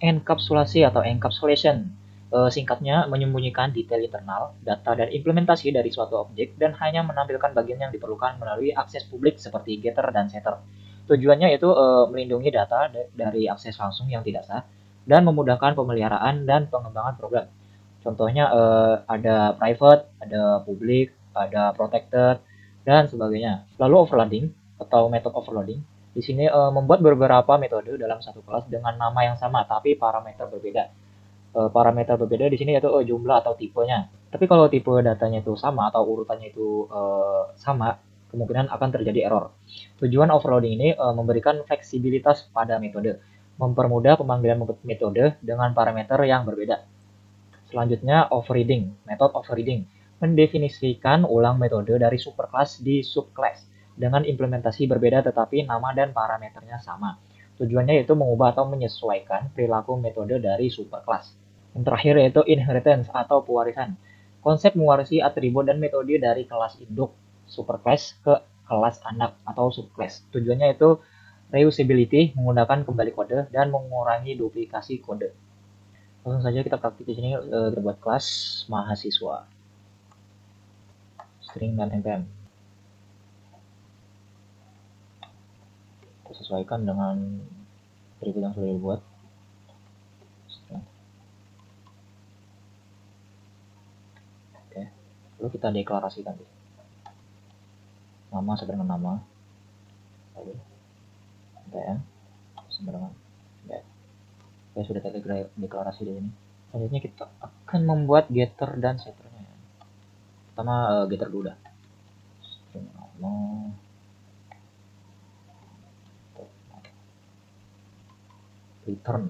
Enkapsulasi atau encapsulation, singkatnya menyembunyikan detail internal, data dan implementasi dari suatu objek dan hanya menampilkan bagian yang diperlukan melalui akses publik seperti getter dan setter. Tujuannya itu melindungi data dari akses langsung yang tidak sah dan memudahkan pemeliharaan dan pengembangan program. Contohnya ada private, ada public, ada protected, dan sebagainya. Lalu overloading atau method overloading di sini membuat beberapa metode dalam satu kelas dengan nama yang sama tapi parameter berbeda. Parameter berbeda di sini yaitu jumlah atau tipenya. Tapi kalau tipe datanya itu sama atau urutannya itu sama, kemungkinan akan terjadi error. Tujuan overloading ini memberikan fleksibilitas pada metode, mempermudah pemanggilan metode dengan parameter yang berbeda. Selanjutnya, overriding. Metode overriding mendefinisikan ulang metode dari superclass di subclass dengan implementasi berbeda tetapi nama dan parameternya sama. Tujuannya yaitu mengubah atau menyesuaikan perilaku metode dari superclass. Yang terakhir yaitu inheritance atau pewarisan. Konsep mewarisi atribut dan metode dari kelas induk superclass ke kelas anak atau subclass. Tujuannya itu reusability, menggunakan kembali kode dan mengurangi duplikasi kode. Langsung saja kita praktik di sini kita buat kelas mahasiswa string dan npm. Kita sesuaikan dengan atribut yang sudah dibuat. Oke. Lalu kita deklarasikan nama sama dengan nama. Lalu npm sama dengan npm. Oke, sudah deklarasi di sini. Selanjutnya kita akan membuat getter dan setternya. Pertama getter dulu dah. String nama return.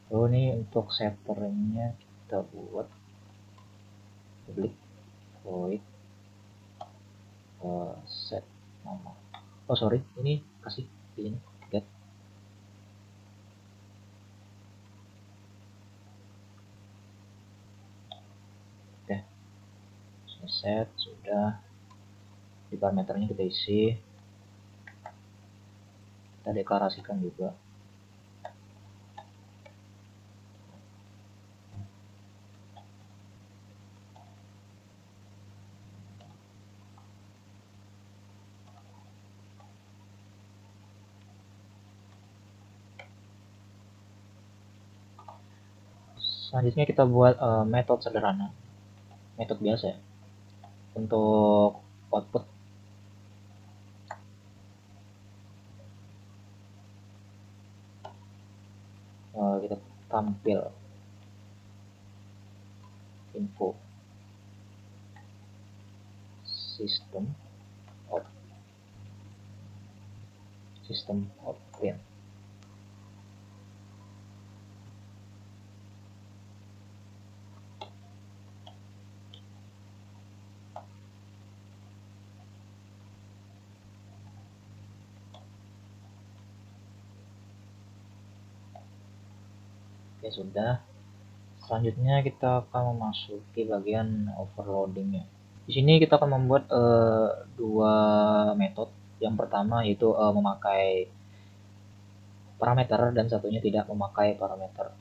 Lalu ini untuk setternya kita buat public void set nama. Oh sorry, ini kasih di sini get. Oke, set sudah. Di parameternya kita isi, kita deklarasikan juga. Selanjutnya kita buat metode sederhana, metode biasa ya, untuk output. Kita tampil info system out print. Oke sudah. Selanjutnya kita akan memasuki bagian overloadingnya. Di sini kita akan membuat dua metode. Yang pertama yaitu memakai parameter dan satunya tidak memakai parameter.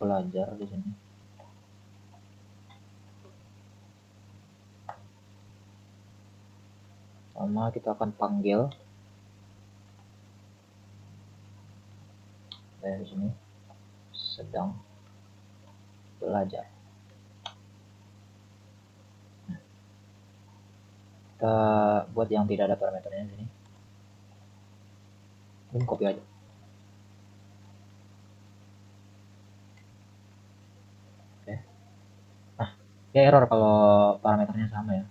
Belajar di sini. Pertama kita akan panggil dari sini sedang belajar. Kita buat yang tidak ada parameternya di sini. Ini copy aja. Oke. Nah, ya error kalau parameternya sama ya.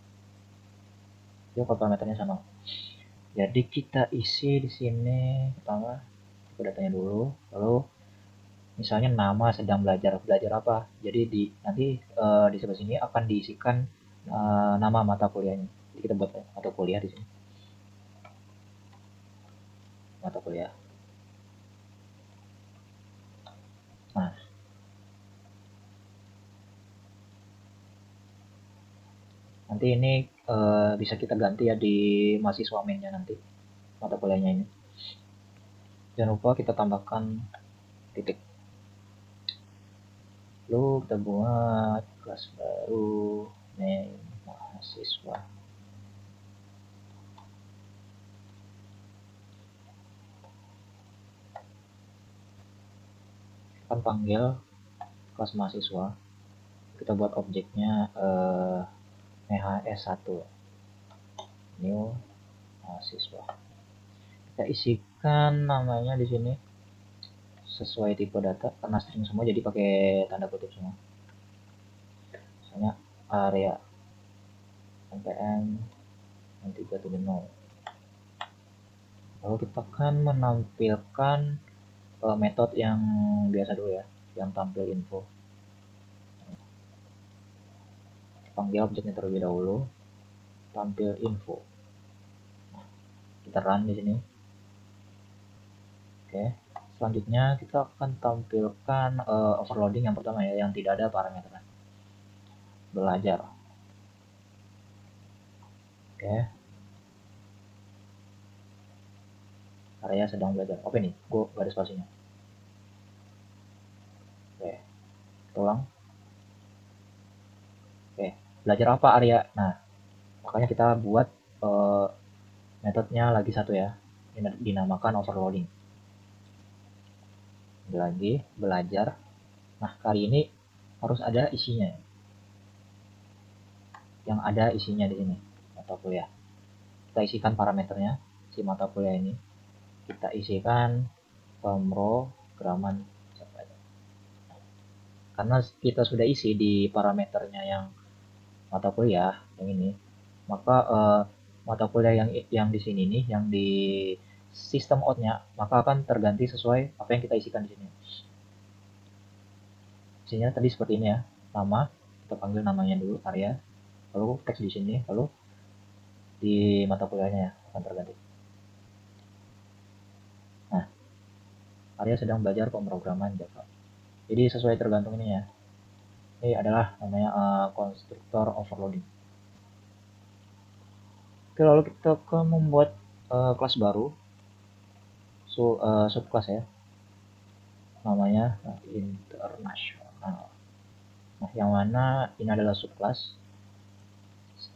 Dia kalau parameternya sama. Jadi kita isi di sini pertama datanya dulu, lalu misalnya nama sedang belajar apa. Jadi nanti di sebelah sini akan diisikan nama mata kuliahnya. Jadi kita buat mata kuliah di sini. Mata kuliah. Nanti ini bisa kita ganti ya di mahasiswa mainnya nanti mata kuliahnya ini. Jangan lupa kita tambahkan titik. Lalu kita buat kelas baru main mahasiswa. Akan panggil kelas mahasiswa. Kita buat objeknya MHS1 new mahasiswa. Kita isikan namanya di sini sesuai tipe data karena string semua jadi pakai tanda kutip semua. Misalnya area npm 370. Lalu kita akan menampilkan metode yang biasa dulu ya, yang tampil info. Panggil objeknya terlebih dahulu, tampil info. Nah, kita run di sini. Oke, selanjutnya kita akan tampilkan overloading yang pertama ya, yang tidak ada parameter. Belajar. Oke. Area sedang belajar. Apa ini? Gue garis spasinya. Oke. Ulang. Oke. Belajar apa area? Nah, makanya kita buat metodenya lagi satu ya. Ini dinamakan overloading. Lagi belajar. Nah, kali ini harus ada isinya. Yang ada isinya di sini mata kuliah. Kita isikan parameternya si mata kuliah ini. Kita isikan pemrograman. Karena kita sudah isi di parameternya yang mata kuliah yang ini, maka mata kuliah yang di sini nih, yang di sistem outnya, maka akan terganti sesuai apa yang kita isikan di sini. Isinya tadi seperti ini ya, nama, kita panggil namanya dulu area, lalu teks di sini, lalu di mata kuliahnya ya, akan terganti. Nah, area sedang belajar pemrograman Java. Jadi sesuai tergantung ini ya. Ini adalah namanya konstruktor overloading. Oke, lalu kita akan membuat kelas baru, subclass ya, namanya internasional. Nah, yang mana ini adalah subclass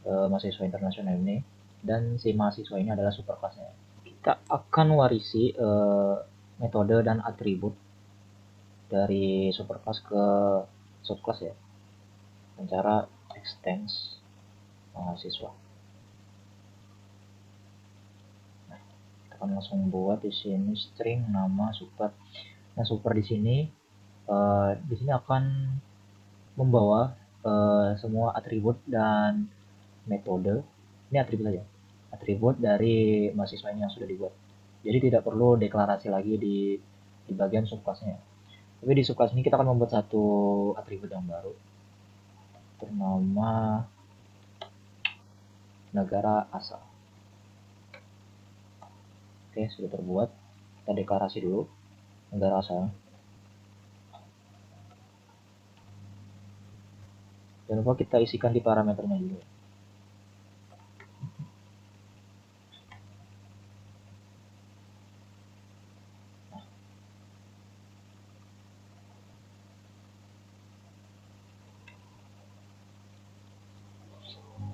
mahasiswa internasional ini, dan si mahasiswa ini adalah superclassnya. Kita akan warisi metode dan atribut dari superclass ke subclass ya, dengan cara extends mahasiswa. Nah, kita akan langsung buat di sini string nama super. Nah, super di sini akan membawa semua atribut dan metode. Ini atribut saja, atribut dari mahasiswa ini yang sudah dibuat. Jadi tidak perlu deklarasi lagi di bagian subclassnya. Tapi di subclass ini kita akan membuat satu atribut yang baru bernama negara asal. Oke, sudah terbuat. Kita deklarasi dulu negara asal. Jangan lupa kita isikan di parameternya dulu.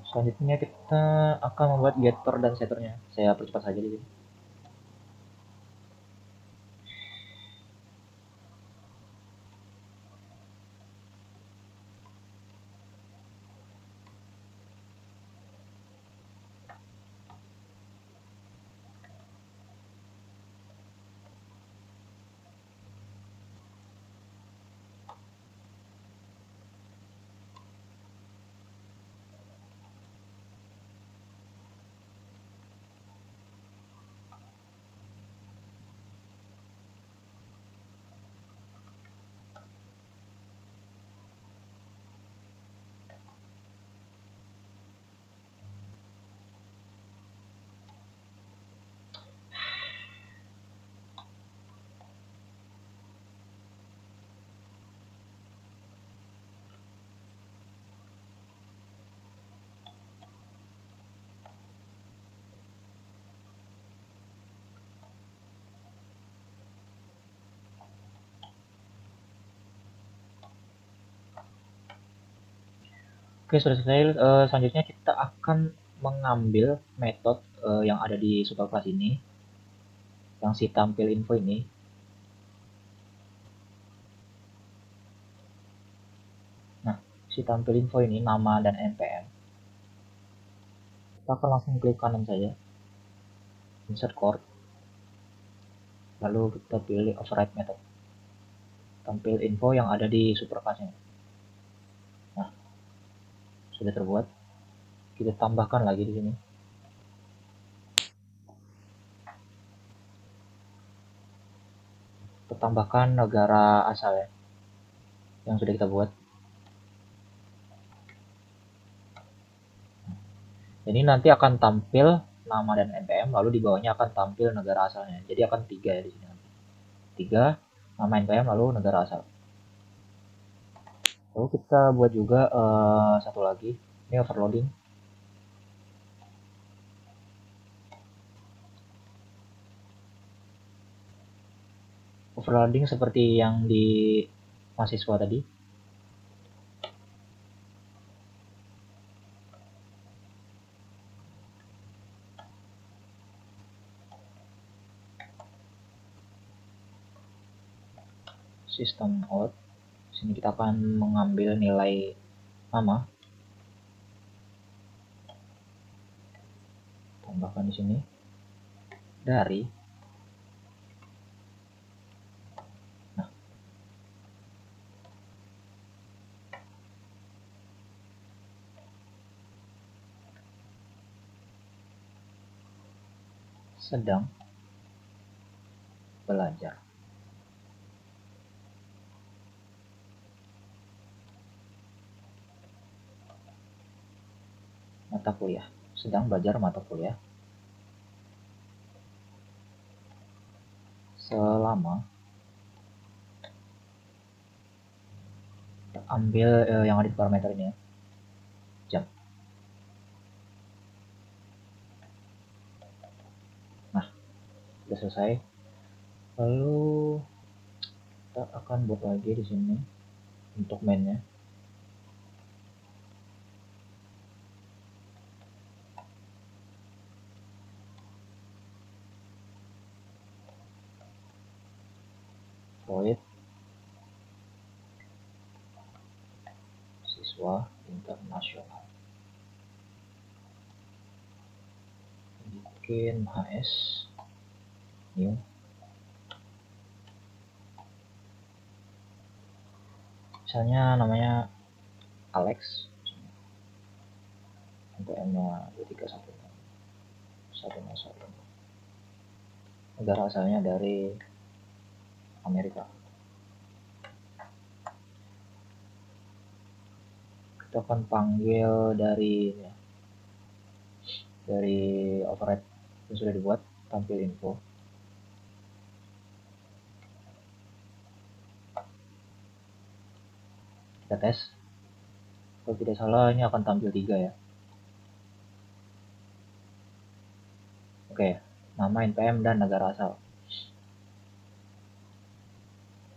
Selanjutnya kita akan membuat getter dan setternya. Saya percepat saja di sini. Oke, sudah selesai. Selanjutnya kita akan mengambil metode yang ada di superclass ini, yang si tampil info ini. Nah, si tampil info ini nama dan npm. Kita akan langsung klik kanan saja, insert core, lalu kita pilih override method, tampil info yang ada di superclassnya. Nah, sudah terbuat. Kita tambahkan lagi di sini. Kita tambahkan negara asal ya, yang sudah kita buat. Jadi nanti akan tampil nama dan npm, lalu di bawahnya akan tampil negara asalnya. Jadi akan 3 ya di sini. 3, nama npm, lalu negara asal. Lalu kita buat juga satu lagi, ini overloading. Overloading seperti yang di mahasiswa tadi. System out. Sini kita akan mengambil nilai nama. Tambahkan di sini dari. Nah, sedang belajar. Mata kuliah. Sedang belajar mata kuliah. Selama ambil yang ada di parameter ini ya, jam. Nah, sudah selesai. Lalu kita akan buat lagi di sini untuk mainnya. Void siswa internasional. Bikin HS new. Misalnya namanya Alex. NPM-nya 231.101. Negara asalnya dari Amerika. Kita akan panggil dari override yang sudah dibuat, tampil info. Kita tes. Kalau tidak salah ini akan tampil 3 ya. Oke, nama npm dan negara asal.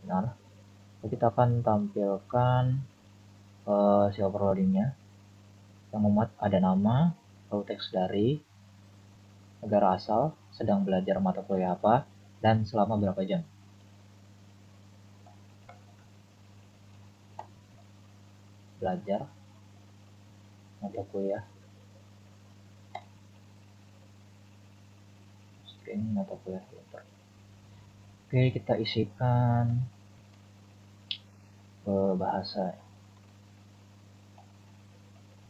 Benar. Kita akan tampilkan si overloadingnya. Yang memuat ada nama, lalu teks dari, negara asal, sedang belajar mata kuliah apa, dan selama berapa jam. Belajar mata kuliah, string mata kuliah. Oke, kita isikan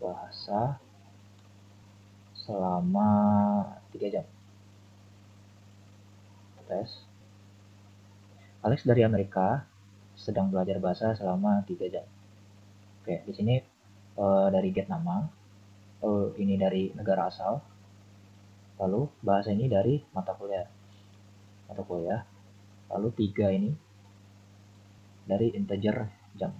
bahasa selama 3 jam. Tes. Alex dari Amerika sedang belajar bahasa selama 3 jam. Oke, di sini dari get nama, lalu ini dari negara asal, lalu bahasa ini dari mata kuliah, lalu 3 ini dari integer jam.